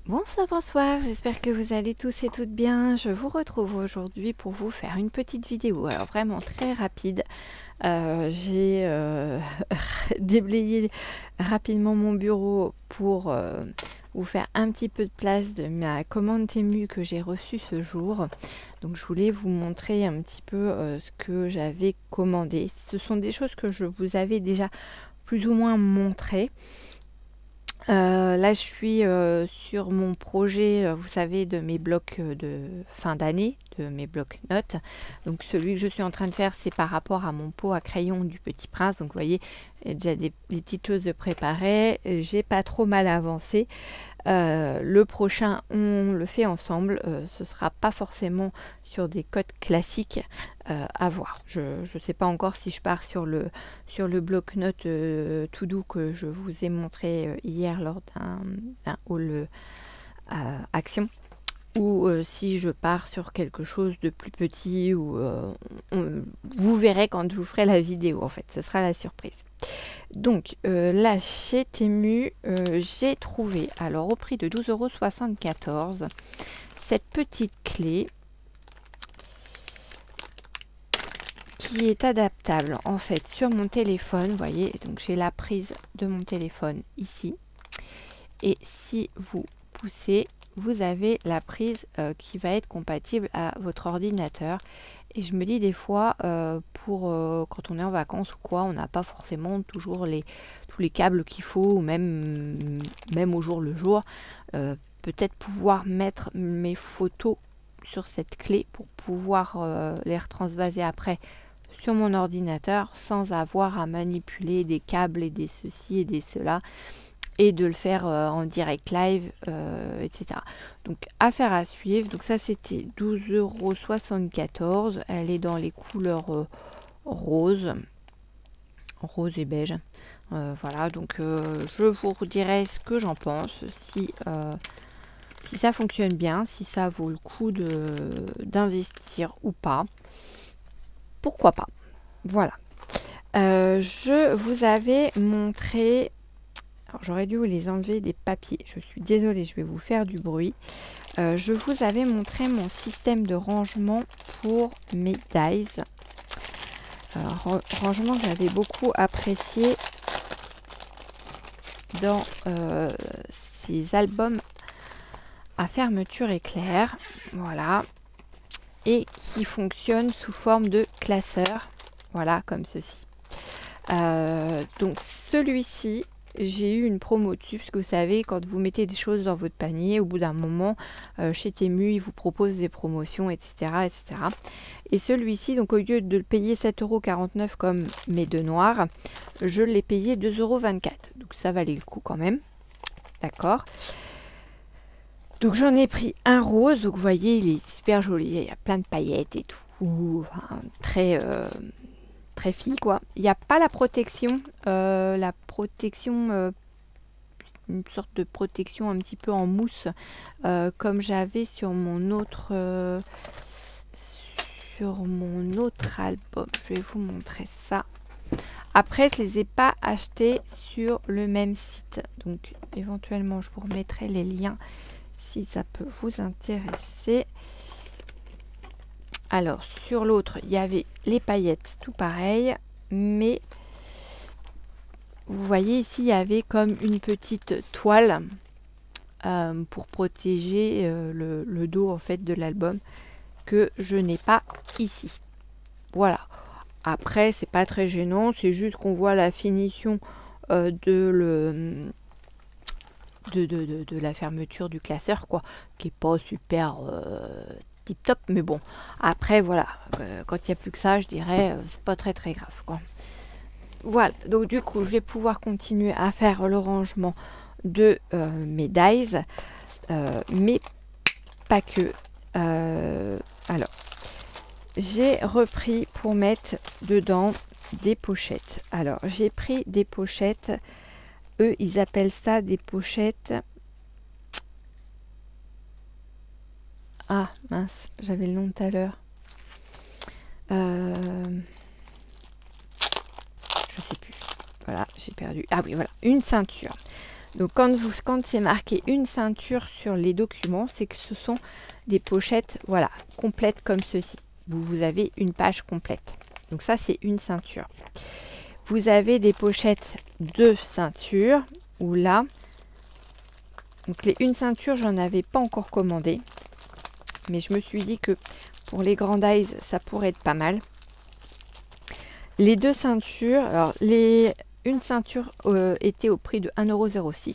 Bonsoir, bonsoir, j'espère que vous allez tous et toutes bien. Je vous retrouve aujourd'hui pour vous faire une petite vidéo, alors vraiment très rapide. J'ai déblayé rapidement mon bureau pour vous faire un petit peu de place de ma commande Temu que j'ai reçue ce jour. Donc je voulais vous montrer un petit peu ce que j'avais commandé. Ce sont des choses que je vous avais déjà plus ou moins montrées. Là, je suis sur mon projet, vous savez, de mes blocs de fin d'année, de mes blocs notes. Donc, celui que je suis en train de faire, c'est par rapport à mon pot à crayon du Petit Prince. Donc, vous voyez, il y a déjà des petites choses de préparer. J'ai pas trop mal avancé. Le prochain, on le fait ensemble. Ce sera pas forcément sur des codes classiques à voir. Je ne sais pas encore si je pars sur le bloc-notes tout doux que je vous ai montré hier lors d'un haul action, ou si je pars sur quelque chose de plus petit, ou vous verrez quand je vous ferai la vidéo, en fait, ce sera la surprise. Donc là, chez Temu, j'ai trouvé, alors au prix de 12,74 €, cette petite clé qui est adaptable en fait sur mon téléphone. Vous voyez, donc j'ai la prise de mon téléphone ici. Et si vous poussez, vous avez la prise qui va être compatible à votre ordinateur. Et je me dis des fois, quand on est en vacances ou quoi, on n'a pas forcément toujours tous les câbles qu'il faut, ou même au jour le jour. Peut-être pouvoir mettre mes photos sur cette clé pour pouvoir les retransvaser après sur mon ordinateur sans avoir à manipuler des câbles et des ceci et des cela, et de le faire en direct live, etc. Donc affaire à suivre. Donc ça, c'était 12,74 €. Elle est dans les couleurs rose et beige. Voilà, donc je vous redirai ce que j'en pense, si ça fonctionne bien, si ça vaut le coup d'investir ou pas. Pourquoi pas. Voilà. Je vous avais montré... Alors, j'aurais dû vous les enlever des papiers. Je suis désolée, je vais vous faire du bruit. Je vous avais montré mon système de rangement pour mes dies. Rangement que j'avais beaucoup apprécié dans ces albums à fermeture éclair. Voilà. Et qui fonctionne sous forme de classeur. Voilà, comme ceci. Donc celui-ci, j'ai eu une promo dessus, parce que vous savez, quand vous mettez des choses dans votre panier, au bout d'un moment, chez Temu, ils vous proposent des promotions, etc. etc. Et celui-ci, donc au lieu de le payer 7,49 € comme mes deux noirs, je l'ai payé 2,24 €. Donc ça valait le coup quand même. D'accord. Donc j'en ai pris un rose, donc vous voyez, il est super joli, il y a plein de paillettes et tout, enfin, très fille quoi. Il n'y a pas la protection, une sorte de protection un petit peu en mousse, comme j'avais sur mon autre album. Je vais vous montrer ça. Après, je les ai pas achetés sur le même site, donc éventuellement je vous remettrai les liens si ça peut vous intéresser. Alors, sur l'autre, il y avait les paillettes, tout pareil, mais vous voyez ici, il y avait comme une petite toile pour protéger le dos en fait de l'album, que je n'ai pas ici. Voilà. Après, c'est pas très gênant, c'est juste qu'on voit la finition de la fermeture du classeur, quoi, qui est pas super tip top, mais bon, après voilà, quand il n'y a plus que ça, je dirais, c'est pas très grave, quoi. Voilà, donc du coup, je vais pouvoir continuer à faire le rangement de mes dies, mais pas que. Alors, j'ai repris pour mettre dedans des pochettes. Alors, j'ai pris des pochettes, eux, ils appellent ça des pochettes... Ah, mince, j'avais le nom tout à l'heure. Je sais plus. Voilà, j'ai perdu. Ah oui, voilà, une ceinture. Donc quand c'est marqué une ceinture sur les documents, c'est que ce sont des pochettes, voilà, complètes comme ceci. Vous avez une page complète. Donc ça, c'est une ceinture. Vous avez des pochettes de ceinture, où là, donc les une ceinture, j'en avais pas encore commandé. Mais je me suis dit que pour les Grandize, ça pourrait être pas mal. Les deux ceintures, alors une ceinture était au prix de 1,06 €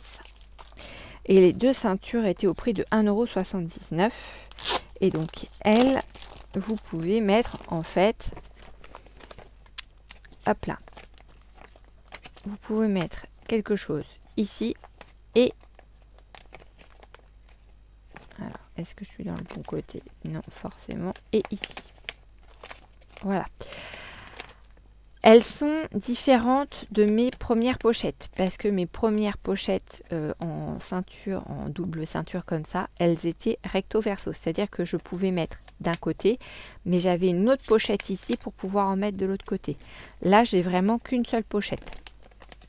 et les deux ceintures étaient au prix de 1,79 €. Et donc elles, vous pouvez mettre en fait, hop là, vous pouvez mettre quelque chose ici et alors est-ce que je suis dans le bon côté? Non forcément, et ici. Voilà. Elles sont différentes de mes premières pochettes parce que mes premières pochettes en ceinture, en double ceinture comme ça, elles étaient recto verso, c'est-à-dire que je pouvais mettre d'un côté, mais j'avais une autre pochette ici pour pouvoir en mettre de l'autre côté. Là, j'ai vraiment qu'une seule pochette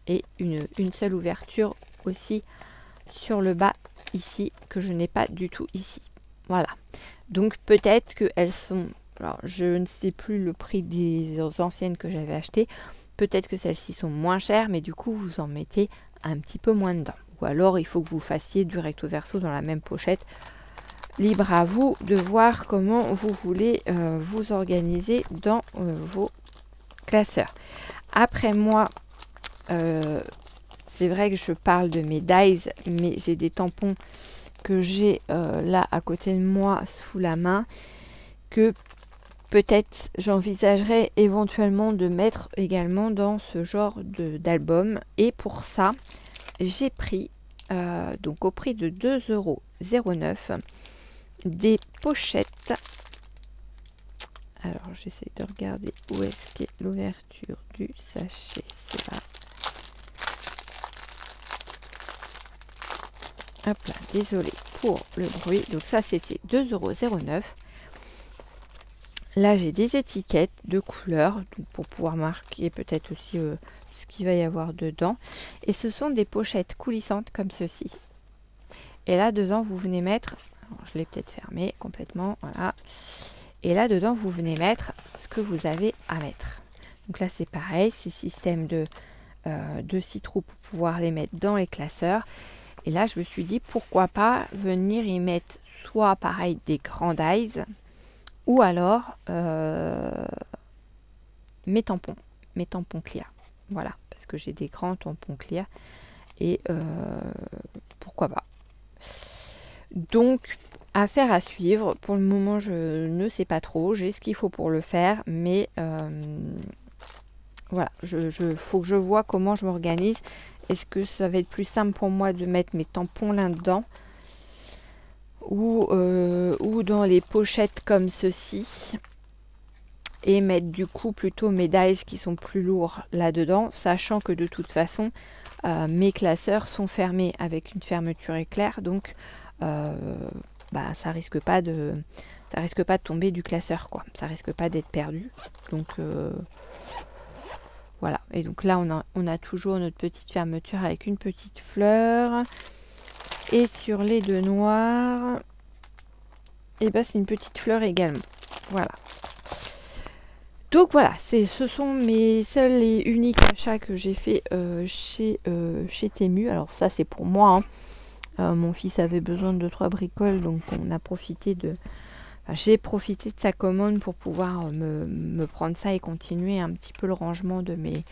et une seule ouverture aussi sur le bas ici que je n'ai pas du tout ici. Voilà. Donc peut-être qu'elles sont... Alors, je ne sais plus le prix des anciennes que j'avais achetées. Peut-être que celles-ci sont moins chères, mais du coup, vous en mettez un petit peu moins dedans. Ou alors, il faut que vous fassiez du recto verso dans la même pochette. Libre à vous de voir comment vous voulez vous organiser dans vos classeurs. Après, moi, c'est vrai que je parle de mes dies, mais j'ai des tampons que j'ai là à côté de moi sous la main que peut-être j'envisagerais éventuellement de mettre également dans ce genre d'album. Et pour ça, j'ai pris, donc au prix de 2,09 €, des pochettes. Alors j'essaie de regarder où est-ce qu'est l'ouverture du sachet. C'est là. Hop là, désolé pour le bruit. Donc ça c'était 2,09 €. Là, j'ai des étiquettes de couleurs donc pour pouvoir marquer peut-être aussi ce qu'il va y avoir dedans. Et ce sont des pochettes coulissantes comme ceci. Et là, dedans, vous venez mettre... Alors, je l'ai peut-être fermé complètement. Voilà. Et là, dedans, vous venez mettre ce que vous avez à mettre. Donc là, c'est pareil. C'est système de citrouille pour pouvoir les mettre dans les classeurs. Et là, je me suis dit, pourquoi pas venir y mettre soit pareil des Grandize, ou alors mes tampons clear. Voilà, parce que j'ai des grands tampons clear. Et pourquoi pas. Donc, affaire à suivre. Pour le moment, je ne sais pas trop. J'ai ce qu'il faut pour le faire. Mais voilà, faut que je vois comment je m'organise. Est-ce que ça va être plus simple pour moi de mettre mes tampons là-dedans ou dans les pochettes comme ceci et mettre du coup plutôt mes dies qui sont plus lourds là-dedans, sachant que de toute façon mes classeurs sont fermés avec une fermeture éclair, donc ça risque pas de tomber du classeur, quoi. Ça risque pas d'être perdu. Donc voilà. Et donc là on a toujours notre petite fermeture avec une petite fleur. Et sur les deux noirs, et c'est une petite fleur également. Voilà. Donc voilà, ce sont mes seuls et uniques achats que j'ai fait chez Temu. Alors ça c'est pour moi. Mon fils avait besoin de 2-3 bricoles, donc on a profité j'ai profité de sa commande pour pouvoir me prendre ça et continuer un petit peu le rangement de mes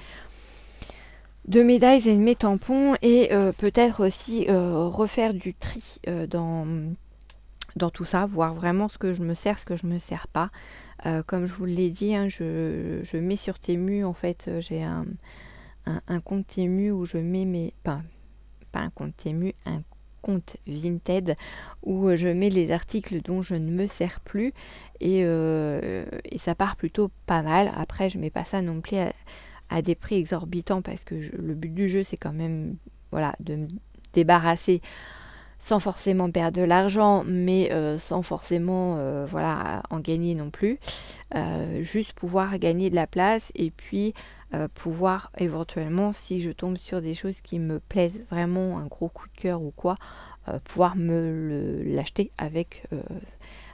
dies et de mes tampons, et peut-être aussi refaire du tri dans tout ça, voir vraiment ce que je me sers, ce que je me sers pas. Comme je vous l'ai dit, je mets sur Temu, en fait, j'ai un compte Temu où je mets mes... pas un compte Temu, un compte Vinted où je mets les articles dont je ne me sers plus, et ça part plutôt pas mal. Après, je mets pas ça non plus à des prix exorbitants parce que le but du jeu, c'est quand même de me débarrasser sans forcément perdre de l'argent, mais sans forcément voilà, en gagner non plus. Juste pouvoir gagner de la place et puis pouvoir éventuellement, si je tombe sur des choses qui me plaisent vraiment, un gros coup de cœur ou quoi, pouvoir me l'acheter avec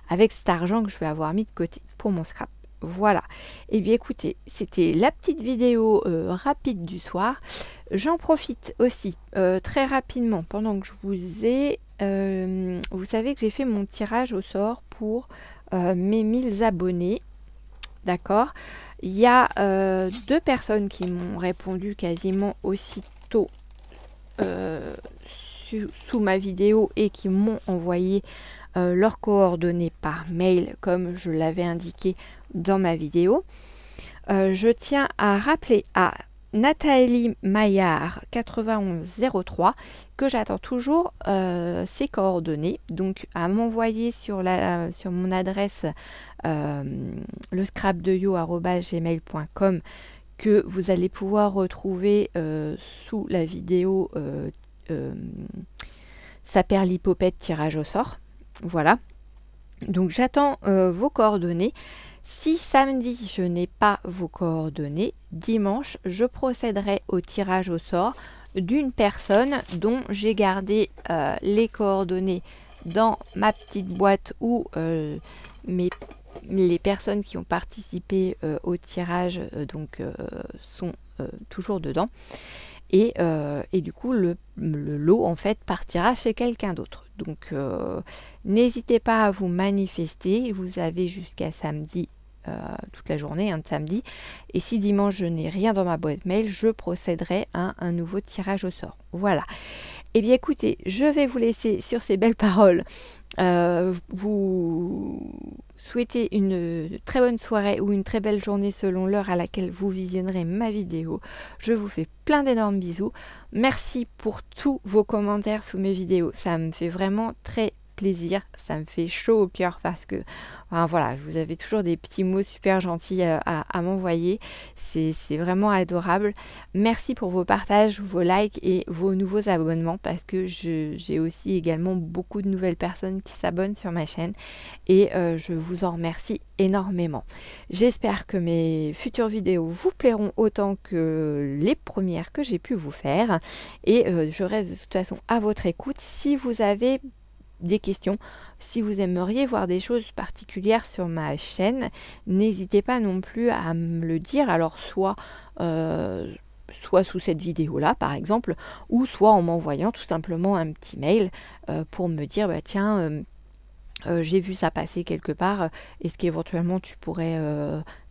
cet argent que je vais avoir mis de côté pour mon scrap. Voilà. Et bien écoutez, c'était la petite vidéo rapide du soir. J'en profite aussi très rapidement pendant que je vous ai. Vous savez que j'ai fait mon tirage au sort pour mes 1000 abonnés. D'accord. Il y a 2 personnes qui m'ont répondu quasiment aussitôt sous ma vidéo et qui m'ont envoyé leurs coordonnées par mail comme je l'avais indiqué dans ma vidéo. Je tiens à rappeler à Nathalie Maillard 9103 que j'attends toujours ses coordonnées, donc à m'envoyer sur mon adresse le scrapdeyo@gmail.com que vous allez pouvoir retrouver sous la vidéo Saperlipopette tirage au sort. Voilà, donc j'attends vos coordonnées. Si samedi je n'ai pas vos coordonnées, dimanche je procéderai au tirage au sort d'une personne dont j'ai gardé les coordonnées dans ma petite boîte où les personnes qui ont participé au tirage sont toujours dedans. Et du coup, le lot, en fait, partira chez quelqu'un d'autre. Donc, n'hésitez pas à vous manifester. Vous avez jusqu'à samedi, toute la journée de samedi. Et si dimanche, je n'ai rien dans ma boîte mail, je procéderai à un nouveau tirage au sort. Voilà. Eh bien, écoutez, je vais vous laisser sur ces belles paroles. Vous souhaitez une très bonne soirée ou une très belle journée selon l'heure à laquelle vous visionnerez ma vidéo. Je vous fais plein d'énormes bisous. Merci pour tous vos commentaires sous mes vidéos. Ça me fait vraiment très plaisir. Ça me fait chaud au cœur parce que voilà, vous avez toujours des petits mots super gentils à m'envoyer. C'est vraiment adorable. Merci pour vos partages, vos likes et vos nouveaux abonnements parce que j'ai aussi également beaucoup de nouvelles personnes qui s'abonnent sur ma chaîne et je vous en remercie énormément. J'espère que mes futures vidéos vous plairont autant que les premières que j'ai pu vous faire et je reste de toute façon à votre écoute. Si vous avez des questions, si vous aimeriez voir des choses particulières sur ma chaîne, n'hésitez pas non plus à me le dire. Alors soit sous cette vidéo là par exemple, ou soit en m'envoyant tout simplement un petit mail pour me dire bah tiens j'ai vu ça passer quelque part, est-ce qu'éventuellement tu pourrais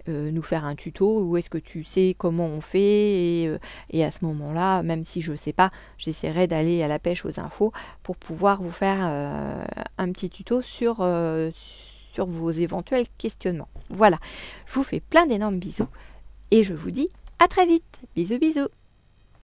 nous faire un tuto ou est-ce que tu sais comment on fait et à ce moment-là, même si je ne sais pas, j'essaierai d'aller à la pêche aux infos pour pouvoir vous faire un petit tuto sur vos éventuels questionnements. Voilà, je vous fais plein d'énormes bisous et je vous dis à très vite. Bisous bisous.